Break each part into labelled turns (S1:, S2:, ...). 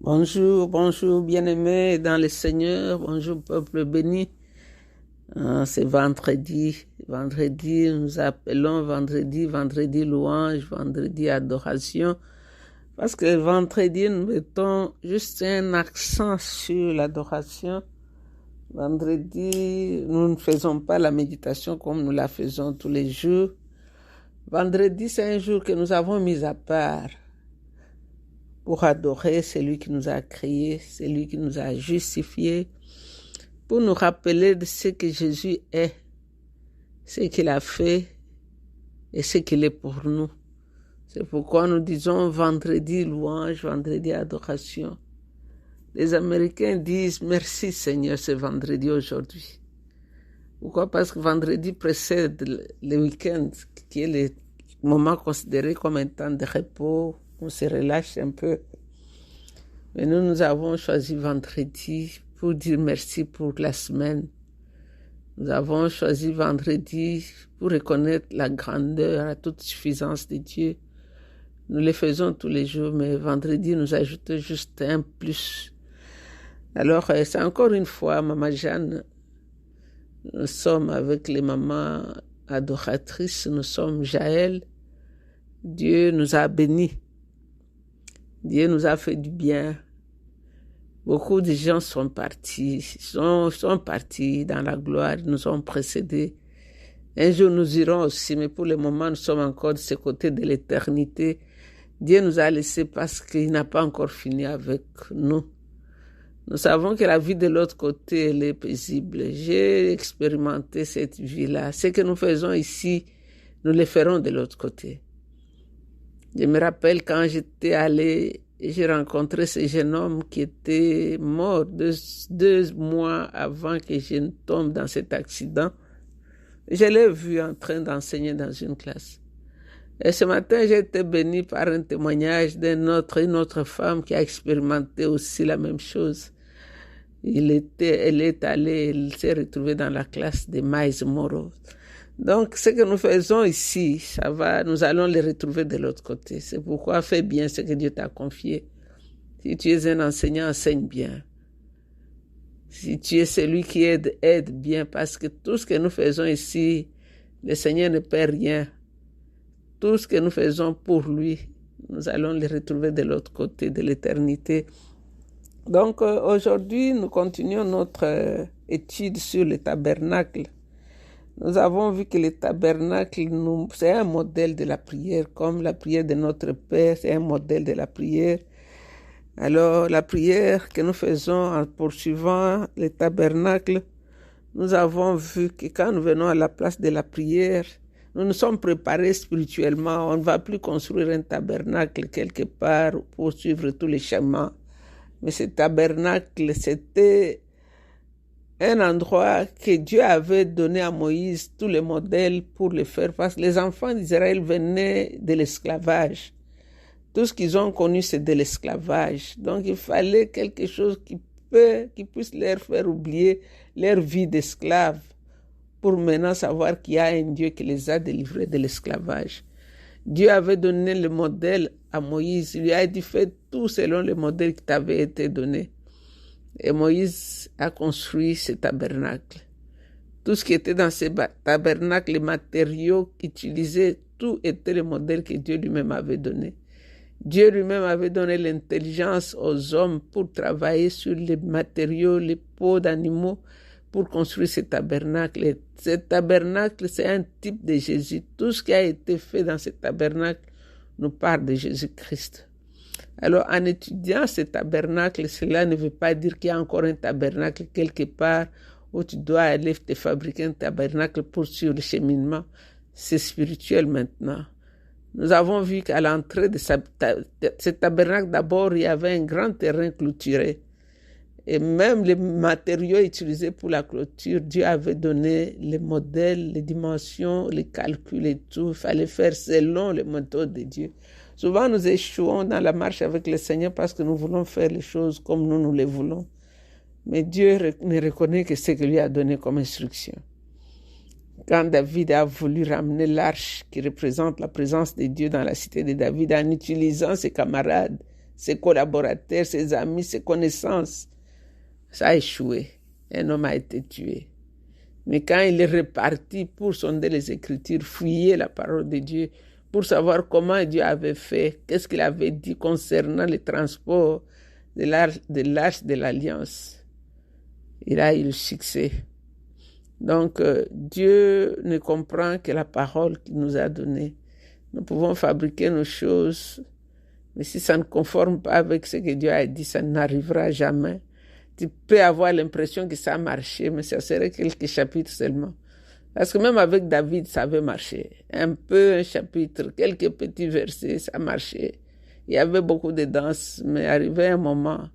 S1: Bonjour, bonjour, bien-aimés dans le Seigneur, bonjour, peuple béni. C'est vendredi. Vendredi, nous appelons vendredi louange, vendredi adoration. Parce que vendredi, nous mettons juste un accent sur l'adoration. Vendredi, nous ne faisons pas la méditation comme nous la faisons tous les jours. Vendredi, c'est un jour que nous avons mis à part pour adorer celui qui nous a créés, celui qui nous a justifiés, pour nous rappeler de ce que Jésus est, ce qu'il a fait et ce qu'il est pour nous. C'est pourquoi nous disons vendredi louange, vendredi adoration. Les Américains disent merci Seigneur, c'est vendredi aujourd'hui. Pourquoi? Parce que vendredi précède le week-end, qui est le moment considéré comme un temps de repos. On se relâche un peu. Mais nous avons choisi vendredi pour dire merci pour la semaine. Nous avons choisi vendredi pour reconnaître la grandeur, la toute suffisance de Dieu. Nous le faisons tous les jours, mais vendredi nous ajoutons juste un plus. Alors, c'est encore une fois, Maman Jeanne, nous sommes avec les mamans adoratrices, nous sommes Jaël. Dieu nous a bénis. Dieu nous a fait du bien. Beaucoup de gens sont partis, sont partis dans la gloire, nous ont précédés. Un jour nous irons aussi, mais pour le moment nous sommes encore de ce côté de l'éternité. Dieu nous a laissés parce qu'il n'a pas encore fini avec nous. Nous savons que la vie de l'autre côté, elle est paisible. J'ai expérimenté cette vie-là. Ce que nous faisons ici, nous le ferons de l'autre côté. Je me rappelle quand j'étais allée, j'ai rencontré ce jeune homme qui était mort deux mois avant que je ne tombe dans cet accident. Je l'ai vu en train d'enseigner dans une classe. Et ce matin, j'ai été bénie par un témoignage d'une autre femme qui a expérimenté aussi la même chose. Elle est allée, elle s'est retrouvée dans la classe de Miles Morrow. Donc, ce que nous faisons ici, ça va, nous allons les retrouver de l'autre côté. C'est pourquoi fais bien ce que Dieu t'a confié. Si tu es un enseignant, enseigne bien. Si tu es celui qui aide, aide bien, parce que tout ce que nous faisons ici, le Seigneur ne perd rien. Tout ce que nous faisons pour lui, nous allons les retrouver de l'autre côté de l'éternité. Donc, aujourd'hui, nous continuons notre étude sur le tabernacle. Nous avons vu que le tabernacle, c'est un modèle de la prière, comme la prière de notre Père, c'est un modèle de la prière. Alors, la prière que nous faisons en poursuivant le tabernacle, nous avons vu que quand nous venons à la place de la prière, nous nous sommes préparés spirituellement. On ne va plus construire un tabernacle quelque part pour suivre tous les chemins. Mais ce tabernacle, c'était un endroit que Dieu avait donné à Moïse tous les modèles pour le faire, parce que les enfants d'Israël venaient de l'esclavage. Tout ce qu'ils ont connu, c'est de l'esclavage. Donc, il fallait quelque chose qui puisse leur faire oublier leur vie d'esclave pour maintenant savoir qu'il y a un Dieu qui les a délivrés de l'esclavage. Dieu avait donné le modèle à Moïse. Il lui a dit, fais tout selon le modèle qui t'avait été donné. Et Moïse a construit ce tabernacle. Tout ce qui était dans ce tabernacle, les matériaux utilisés, tout était le modèle que Dieu lui-même avait donné. Dieu lui-même avait donné l'intelligence aux hommes pour travailler sur les matériaux, les peaux d'animaux, pour construire ce tabernacle. Et ce tabernacle, c'est un type de Jésus. Tout ce qui a été fait dans ce tabernacle nous parle de Jésus-Christ. Alors, en étudiant ce tabernacle, cela ne veut pas dire qu'il y a encore un tabernacle quelque part où tu dois aller te fabriquer un tabernacle pour suivre le cheminement. C'est spirituel maintenant. Nous avons vu qu'à l'entrée de ce tabernacle, d'abord, il y avait un grand terrain clôturé. Et même les matériaux utilisés pour la clôture, Dieu avait donné les modèles, les dimensions, les calculs et tout. Il fallait faire selon les méthodes de Dieu. Souvent, nous échouons dans la marche avec le Seigneur parce que nous voulons faire les choses comme nous les voulons. Mais Dieu ne reconnaît que ce qu'il lui a donné comme instruction. Quand David a voulu ramener l'arche qui représente la présence de Dieu dans la cité de David en utilisant ses camarades, ses collaborateurs, ses amis, ses connaissances. Ça a échoué. Un homme a été tué. Mais quand il est reparti pour sonder les Écritures, fouiller la parole de Dieu, pour savoir comment Dieu avait fait, qu'est-ce qu'il avait dit concernant le transport de l'arche de l'Alliance, il a eu le succès. Donc, Dieu ne comprend que la parole qu'il nous a donnée. Nous pouvons fabriquer nos choses, mais si ça ne conforme pas avec ce que Dieu a dit, ça n'arrivera jamais. Tu peux avoir l'impression que ça a marché, mais ça serait quelques chapitres seulement. Parce que même avec David, ça avait marché. Un peu, un chapitre, quelques petits versets, ça marchait. Il y avait beaucoup de danse, mais arrivé un moment,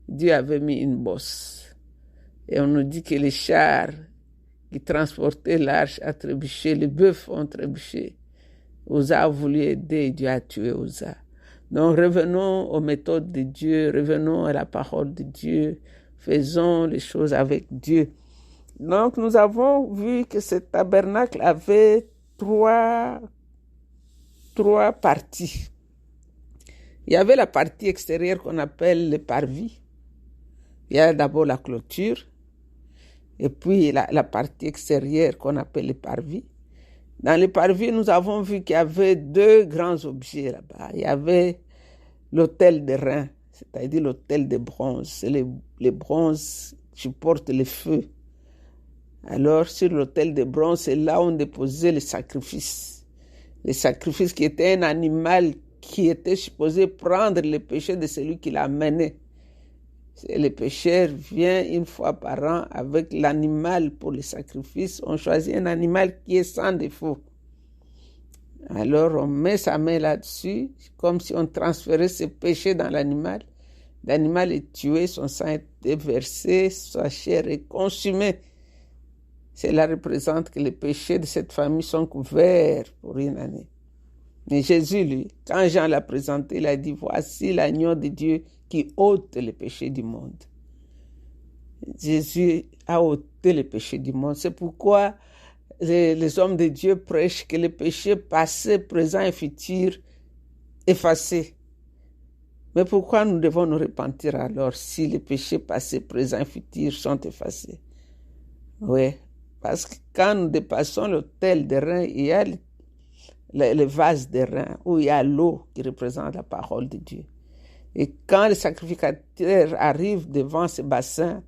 S1: Dieu avait mis une bosse. Et on nous dit que les chars qui transportaient l'arche a trébuché, les bœufs ont trébuché. Uza a voulu aider, Dieu a tué Uza. Donc revenons aux méthodes de Dieu, revenons à la parole de Dieu, faisons les choses avec Dieu. Donc nous avons vu que ce tabernacle avait trois parties. Il y avait la partie extérieure qu'on appelle le parvis. Il y a d'abord la clôture, et puis la partie extérieure qu'on appelle le parvis. Dans le parvis, nous avons vu qu'il y avait deux grands objets là-bas. Il y avait l'autel de rein, c'est-à-dire l'autel de bronze. C'est les bronzes qui portent le feu. Alors, sur l'autel de bronze, c'est là où on déposait les sacrifices. Les sacrifices qui étaient un animal qui était supposé prendre le péché de celui qui l'a mené. Le pécheur vient une fois par an avec l'animal pour les sacrifices. On choisit un animal qui est sans défaut. Alors on met sa main là-dessus, comme si on transférait ce péché dans l'animal. L'animal est tué, son sang est déversé, sa chair est consumée. Cela représente que les péchés de cette famille sont couverts pour une année. Mais Jésus, lui, quand Jean l'a présenté, il a dit, voici l'agneau de Dieu qui ôte les péchés du monde. Jésus a ôté les péchés du monde. C'est pourquoi les hommes de Dieu prêchent que les péchés passés, présents et futurs effacés. Mais pourquoi nous devons nous repentir alors si les péchés passés, présents et futurs sont effacés? Oui, parce que quand nous dépassons l'autel de rein, il y a le vase de rein où il y a l'eau qui représente la parole de Dieu. Et quand les sacrificateurs arrivent devant ce bassin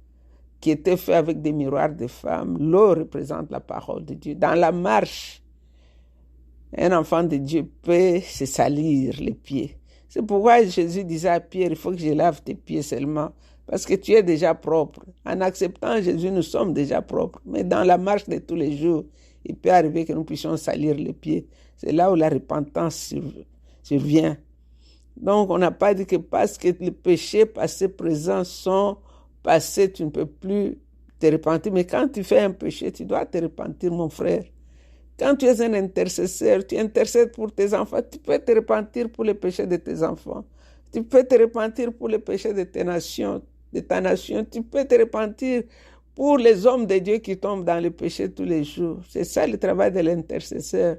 S1: qui était fait avec des miroirs de femmes, l'eau représente la parole de Dieu. Dans la marche, un enfant de Dieu peut se salir les pieds. C'est pourquoi Jésus disait à Pierre, il faut que je lave tes pieds seulement, parce que tu es déjà propre. En acceptant Jésus, nous sommes déjà propres. Mais dans la marche de tous les jours, il peut arriver que nous puissions salir les pieds. C'est là où la repentance survient. Donc, on n'a pas dit que parce que les péchés passés, présents sont passés, tu ne peux plus te repentir. Mais quand tu fais un péché, tu dois te repentir, mon frère. Quand tu es un intercesseur, tu intercèdes pour tes enfants, tu peux te repentir pour les péchés de tes enfants. Tu peux te repentir pour les péchés de ta nation. Tu peux te repentir pour les hommes de Dieu qui tombent dans le péché tous les jours. C'est ça le travail de l'intercesseur.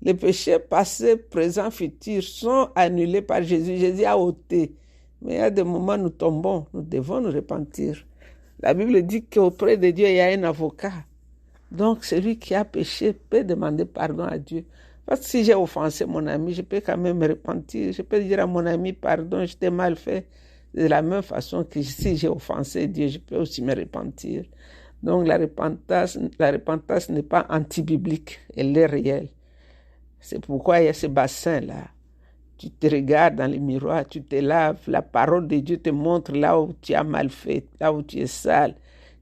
S1: Les péchés passés, présents, futurs sont annulés par Jésus. Jésus a ôté. Mais il y a des moments où nous tombons, nous devons nous repentir. La Bible dit qu'auprès de Dieu, il y a un avocat. Donc, celui qui a péché peut demander pardon à Dieu. Parce que si j'ai offensé mon ami, je peux quand même me repentir. Je peux dire à mon ami, pardon, je t'ai mal fait. De la même façon que si j'ai offensé Dieu, je peux aussi me repentir. Donc, la repentance n'est pas anti-biblique, elle est réelle. C'est pourquoi il y a ce bassin-là. Tu te regardes dans le miroir, tu te laves. La parole de Dieu te montre là où tu as mal fait, là où tu es sale.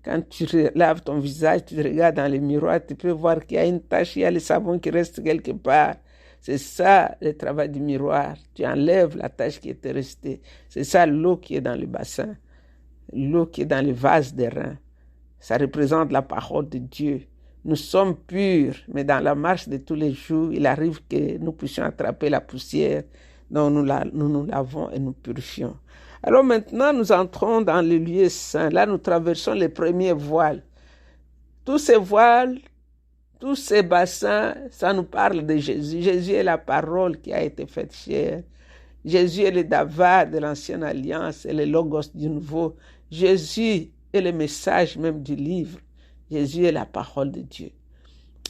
S1: Quand tu laves ton visage, tu te regardes dans le miroir, tu peux voir qu'il y a une tache, il y a le savon qui reste quelque part. C'est ça le travail du miroir. Tu enlèves la tache qui était restée. C'est ça l'eau qui est dans le bassin, l'eau qui est dans le vase de rein. Ça représente la parole de Dieu. Nous sommes purs, mais dans la marche de tous les jours, il arrive que nous puissions attraper la poussière dont nous lavons et nous purifions. Alors maintenant, nous entrons dans le lieu saint. Là, nous traversons les premiers voiles. Tous ces voiles, tous ces bassins, ça nous parle de Jésus. Jésus est la parole qui a été faite chair. Jésus est le Davar de l'ancienne alliance et le Logos du nouveau. Jésus est le message même du livre. Jésus est la parole de Dieu.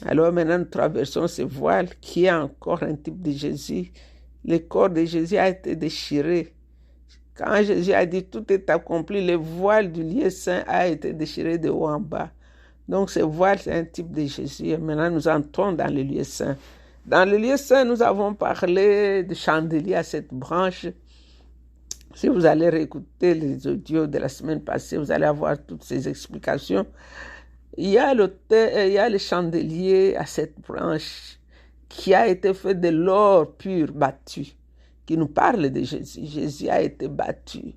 S1: Alors maintenant, nous traversons ce voile qui est encore un type de Jésus. Le corps de Jésus a été déchiré. Quand Jésus a dit tout est accompli, le voile du lieu saint a été déchiré de haut en bas. Donc ce voile, c'est un type de Jésus. Et maintenant, nous entrons dans le lieu saint. Dans le lieu saint, nous avons parlé de chandelier à cette branche. Si vous allez réécouter les audios de la semaine passée, vous allez avoir toutes ces explications. Il y a le chandelier à cette branche qui a été fait de l'or pur battu, qui nous parle de Jésus. Jésus a été battu.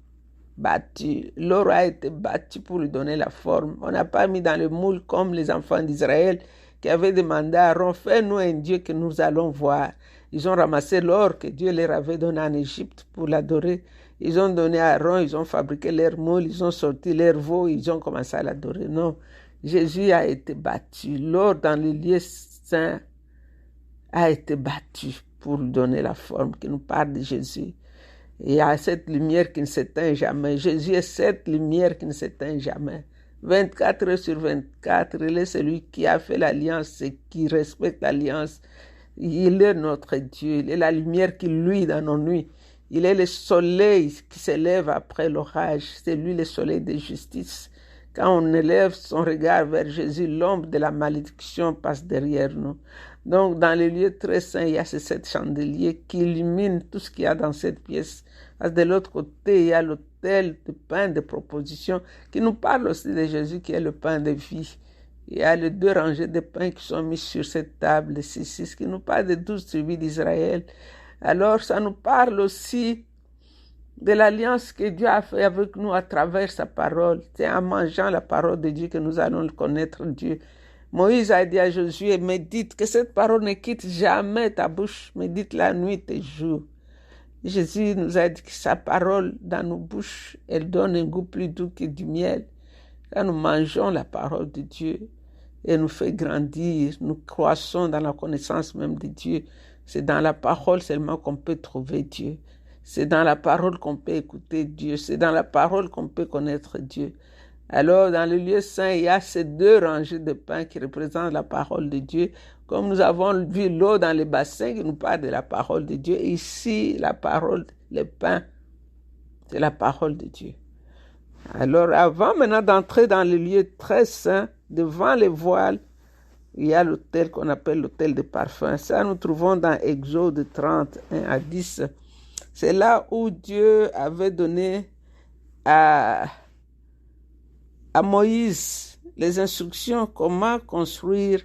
S1: L'or a été battu pour lui donner la forme. On n'a pas mis dans le moule comme les enfants d'Israël qui avaient demandé à Aaron, fais-nous un Dieu que nous allons voir. Ils ont ramassé l'or que Dieu leur avait donné en Égypte pour l'adorer. Ils ont donné à Aaron, ils ont fabriqué leur moule, ils ont sorti leur veau, ils ont commencé à l'adorer. Non, Jésus a été battu. L'or dans le lieu saint a été battu pour lui donner la forme qui nous parle de Jésus. Et il y a cette lumière qui ne s'éteint jamais. Jésus est cette lumière qui ne s'éteint jamais. 24 heures sur 24, il est celui qui a fait l'alliance et qui respecte l'alliance. Il est notre Dieu. Il est la lumière qui luit dans nos nuits. Il est le soleil qui s'élève après l'orage. C'est lui le soleil de justice. Quand on élève son regard vers Jésus, l'ombre de la malédiction passe derrière nous. Donc, dans le lieu très saint, il y a ces 7 chandeliers qui illuminent tout ce qu'il y a dans cette pièce. Parce que de l'autre côté, il y a l'autel de pain de proposition qui nous parle aussi de Jésus qui est le pain de vie. Il y a les 2 rangées de pains qui sont mis sur cette table, les 6 qui nous parlent des 12 tribus d'Israël. Alors, ça nous parle aussi de l'alliance que Dieu a fait avec nous à travers sa parole. C'est en mangeant la parole de Dieu que nous allons connaître Dieu. Moïse a dit à Josué, médite, que cette parole ne quitte jamais ta bouche, médite la nuit et jour. Jésus nous a dit que sa parole dans nos bouches, elle donne un goût plus doux que du miel. Quand nous mangeons la parole de Dieu, elle nous fait grandir, nous croissons dans la connaissance même de Dieu. C'est dans la parole seulement qu'on peut trouver Dieu. C'est dans la parole qu'on peut écouter Dieu. C'est dans la parole qu'on peut connaître Dieu. Alors, dans le lieu saint, il y a ces 2 rangées de pain qui représentent la parole de Dieu. Comme nous avons vu l'eau dans les bassins qui nous parle de la parole de Dieu. Ici, la parole, le pain, c'est la parole de Dieu. Alors, avant maintenant d'entrer dans le lieu très saint, devant les voiles, il y a l'autel qu'on appelle l'autel de parfum. Ça, nous trouvons dans Exode 31 à 10. C'est là où Dieu avait donné à Moïse les instructions comment construire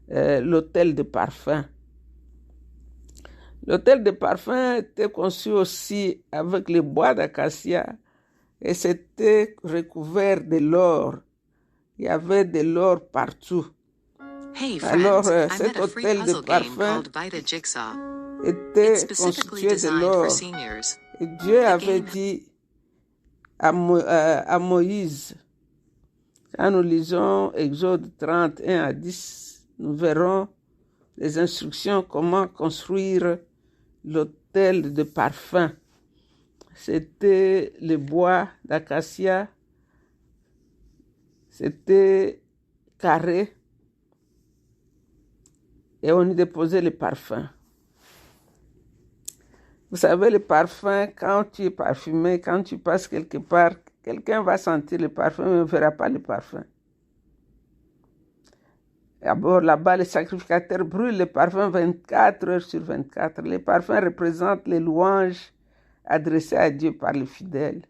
S1: l'autel de parfum. L'autel de parfum était conçu aussi avec les bois d'acacia et c'était recouvert de l'or. Il y avait de l'or partout.
S2: Hey
S1: Alors,
S2: friends, I
S1: cet
S2: met a free
S1: hôtel de
S2: puzzle game
S1: parfum
S2: called Bite a Jigsaw.
S1: était
S2: It's specifically
S1: constitué de
S2: designed
S1: l'or.
S2: for seniors.
S1: Et Dieu
S2: The
S1: avait
S2: game
S1: dit à Moïse, quand nous lisons Exode 31 à 10, nous verrons les instructions comment construire l'autel de parfum. C'était le bois d'acacia, c'était carré, et on y déposait les parfums. Vous savez, le parfum, quand tu es parfumé, quand tu passes quelque part, quelqu'un va sentir le parfum, mais ne verra pas le parfum. D'abord, là-bas, les sacrificateurs brûlent le parfum 24 heures sur 24. Les parfums représentent les louanges adressées à Dieu par les fidèles.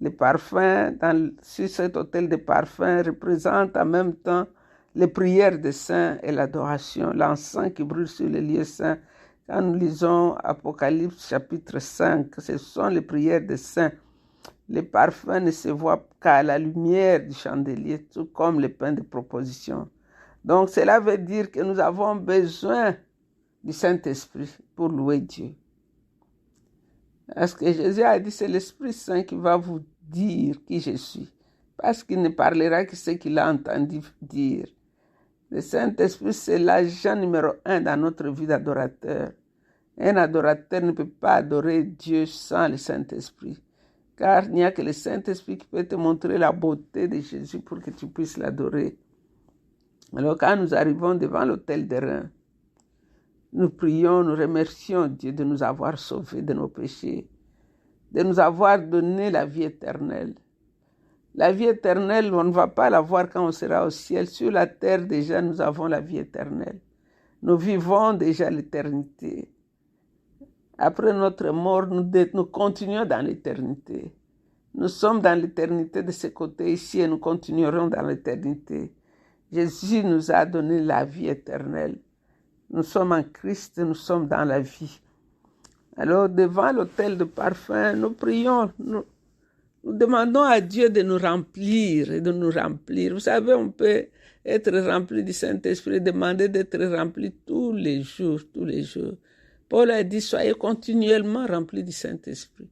S1: Les parfums, sur cet autel de parfums, représentent en même temps les prières des saints et l'adoration, l'encens qui brûle sur les lieux saints. Quand nous lisons Apocalypse chapitre 5, ce sont les prières des saints. Les parfums ne se voient qu'à la lumière du chandelier, tout comme le pain de proposition. Donc cela veut dire que nous avons besoin du Saint-Esprit pour louer Dieu. Parce que Jésus a dit, c'est l'Esprit Saint qui va vous dire qui je suis. Parce qu'il ne parlera que ce qu'il a entendu dire. Le Saint-Esprit, c'est l'agent numéro 1 dans notre vie d'adorateur. Un adorateur ne peut pas adorer Dieu sans le Saint-Esprit. Car il n'y a que le Saint-Esprit qui peut te montrer la beauté de Jésus pour que tu puisses l'adorer. Alors quand nous arrivons devant l'autel des reins, nous prions, nous remercions Dieu de nous avoir sauvés de nos péchés, de nous avoir donné la vie éternelle. La vie éternelle, on ne va pas la voir quand on sera au ciel. Sur la terre, déjà, nous avons la vie éternelle. Nous vivons déjà l'éternité. Après notre mort, nous continuons dans l'éternité. Nous sommes dans l'éternité de ce côté ici et nous continuerons dans l'éternité. Jésus nous a donné la vie éternelle. Nous sommes en Christ, nous sommes dans la vie. Alors, devant l'autel de parfum, nous prions, nous demandons à Dieu de nous remplir et de nous remplir. Vous savez, on peut être rempli du Saint-Esprit, demander d'être rempli tous les jours, tous les jours. Paul a dit, soyez continuellement remplis du Saint-Esprit.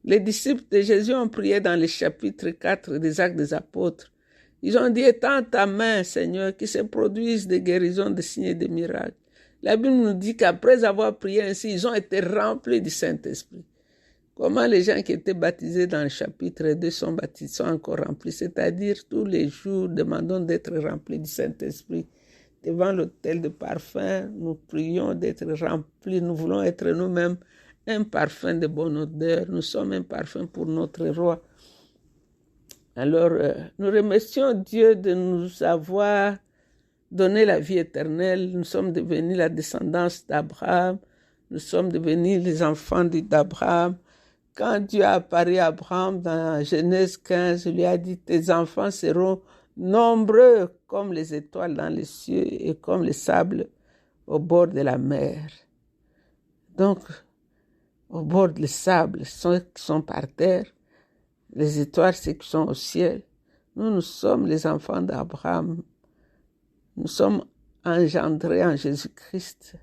S1: Les disciples de Jésus ont prié dans le chapitre 4 des Actes des Apôtres. Ils ont dit, étends ta main, Seigneur, qu'il se produise des guérisons, des signes et des miracles. La Bible nous dit qu'après avoir prié ainsi, ils ont été remplis du Saint-Esprit. Comment les gens qui étaient baptisés dans le chapitre 2 sont baptisés, sont encore remplis, c'est-à-dire tous les jours, demandons d'être remplis du Saint-Esprit. Devant l'autel de parfum, nous prions d'être remplis, nous voulons être nous-mêmes un parfum de bonne odeur, nous sommes un parfum pour notre roi. Alors, nous remercions Dieu de nous avoir donné la vie éternelle. Nous sommes devenus la descendance d'Abraham, nous sommes devenus les enfants d'Abraham. Quand Dieu a apparu à Abraham dans Genèse 15, il lui a dit, tes enfants seront nombreux comme les étoiles dans les cieux et comme les sables au bord de la mer. Donc, au bord des sables, ceux qui sont par terre, les étoiles, ceux qui sont au ciel. Nous sommes les enfants d'Abraham. Nous sommes engendrés en Jésus-Christ.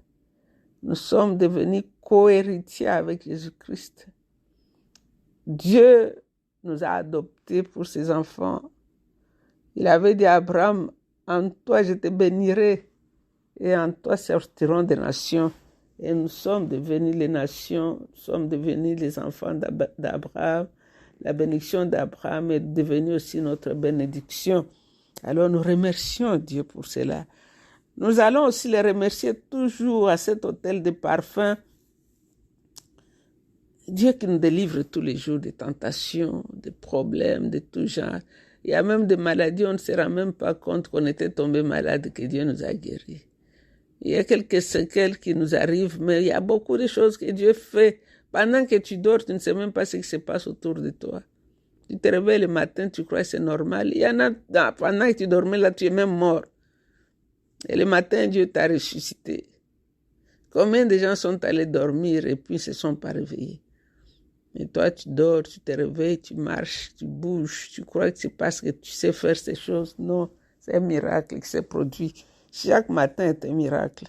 S1: Nous sommes devenus co-héritiers avec Jésus-Christ. Dieu nous a adoptés pour ses enfants. Il avait dit à Abraham, en toi je te bénirai et en toi sortiront des nations. Et nous sommes devenus les nations, nous sommes devenus les enfants d'Abraham. La bénédiction d'Abraham est devenue aussi notre bénédiction. Alors nous remercions Dieu pour cela. Nous allons aussi les remercier toujours à cet autel de parfum. Dieu qui nous délivre tous les jours des tentations, des problèmes de tout genre. Il y a même des maladies, on ne se rend même pas compte qu'on était tombé malade, que Dieu nous a guéris. Il y a quelques séquelles qui nous arrivent, mais il y a beaucoup de choses que Dieu fait. Pendant que tu dors, tu ne sais même pas ce qui se passe autour de toi. Tu te réveilles le matin, tu crois que c'est normal. Il y en a, pendant que tu dormais là, tu es même mort. Et le matin, Dieu t'a ressuscité. Combien de gens sont allés dormir et puis ne se sont pas réveillés? Et toi, tu dors, tu te réveilles, tu marches, tu bouges, tu crois que c'est parce que tu sais faire ces choses. Non, c'est un miracle qui s'est produit. Chaque matin est un miracle.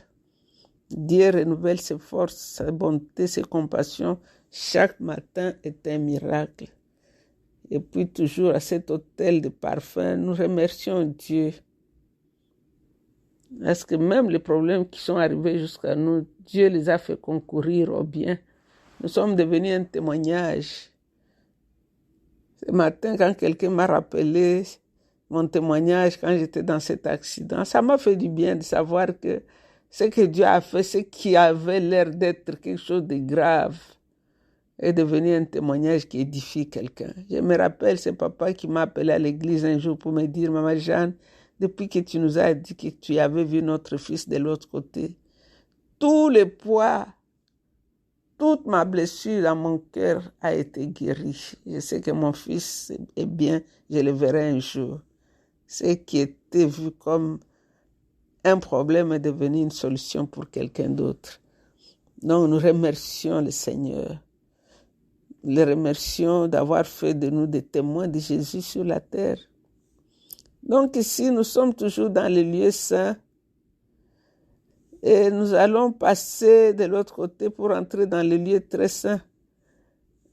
S1: Dieu renouvelle ses forces, sa bonté, ses compassions. Chaque matin est un miracle. Et puis toujours à cet autel de parfum, nous remercions Dieu. Parce que même les problèmes qui sont arrivés jusqu'à nous, Dieu les a fait concourir au bien. Nous sommes devenus un témoignage. Ce matin, quand quelqu'un m'a rappelé mon témoignage quand j'étais dans cet accident, ça m'a fait du bien de savoir que ce que Dieu a fait, ce qui avait l'air d'être quelque chose de grave, est devenu un témoignage qui édifie quelqu'un. Je me rappelle, c'est papa qui m'a appelé à l'église un jour pour me dire, Maman Jeanne, depuis que tu nous as dit que tu avais vu notre fils de l'autre côté, tout le poids, toute ma blessure dans mon cœur a été guérie. Je sais que mon fils est bien, je le verrai un jour. Ce qui était vu comme un problème est devenu une solution pour quelqu'un d'autre. Donc nous remercions le Seigneur. Les remercions d'avoir fait de nous des témoins de Jésus sur la terre. Donc ici, nous sommes toujours dans les lieux saints et nous allons passer de l'autre côté pour entrer dans les lieux très saints.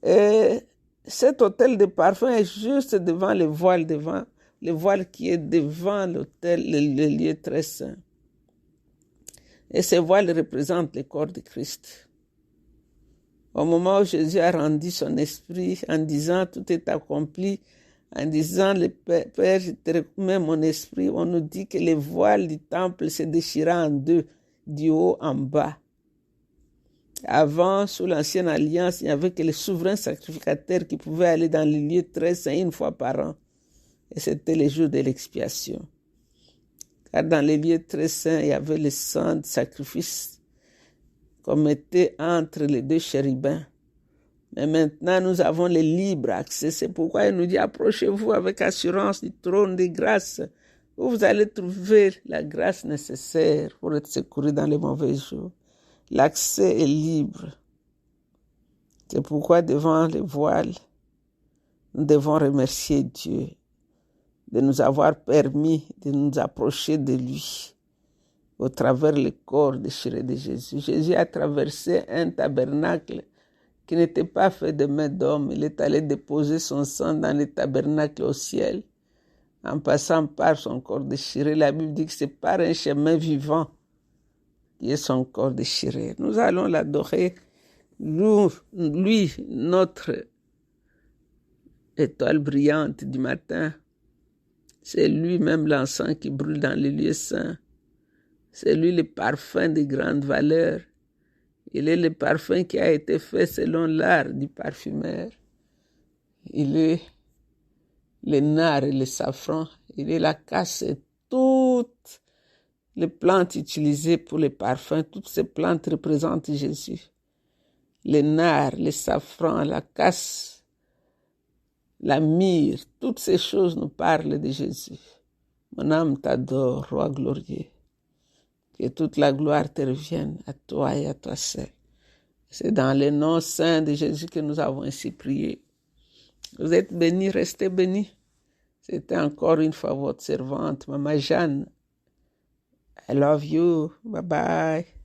S1: Et cet autel de parfum est juste devant le voile qui est devant l'autel, le lieu très saint. Et ce voile représente le corps de Christ. Au moment où Jésus a rendu son esprit en disant tout est accompli, en disant le Père, je te remets mon esprit, on nous dit que les voiles du temple se déchiraient en deux, du haut en bas. Avant, sous l'ancienne alliance, il n'y avait que les souverains sacrificateurs qui pouvaient aller dans les lieux très saints une fois par an. Et c'était les jours de l'expiation. Car dans les lieux très saints, il y avait le sang de sacrifice qu'on mettait entre les deux chérubins. Mais maintenant, nous avons le libre accès. C'est pourquoi il nous dit, approchez-vous avec assurance du trône de grâce, où vous allez trouver la grâce nécessaire pour être secouru dans les mauvais jours. L'accès est libre. C'est pourquoi devant les voiles, nous devons remercier Dieu de nous avoir permis de nous approcher de lui au travers le corps déchiré de Jésus. Jésus a traversé un tabernacle qui n'était pas fait de main d'homme. Il est allé déposer son sang dans le tabernacle au ciel en passant par son corps déchiré. La Bible dit que c'est par un chemin vivant qui est son corps déchiré. Nous allons l'adorer, lui, notre étoile brillante du matin. C'est lui-même l'encens qui brûle dans les lieux saints. C'est lui le parfum de grande valeur. Il est le parfum qui a été fait selon l'art du parfumeur. Il est le nard et le safran. Il est la casse et toutes les plantes utilisées pour les parfums. Toutes ces plantes représentent Jésus. Le nard, le safran, la casse, la myrrhe, toutes ces choses nous parlent de Jésus. Mon âme t'adore, roi glorieux. Que toute la gloire te revienne à toi et à toi seul. C'est dans le nom saint de Jésus que nous avons ainsi prié. Vous êtes bénis, restez bénis. C'était encore une fois votre servante, Maman Jeanne. I love you. Bye bye.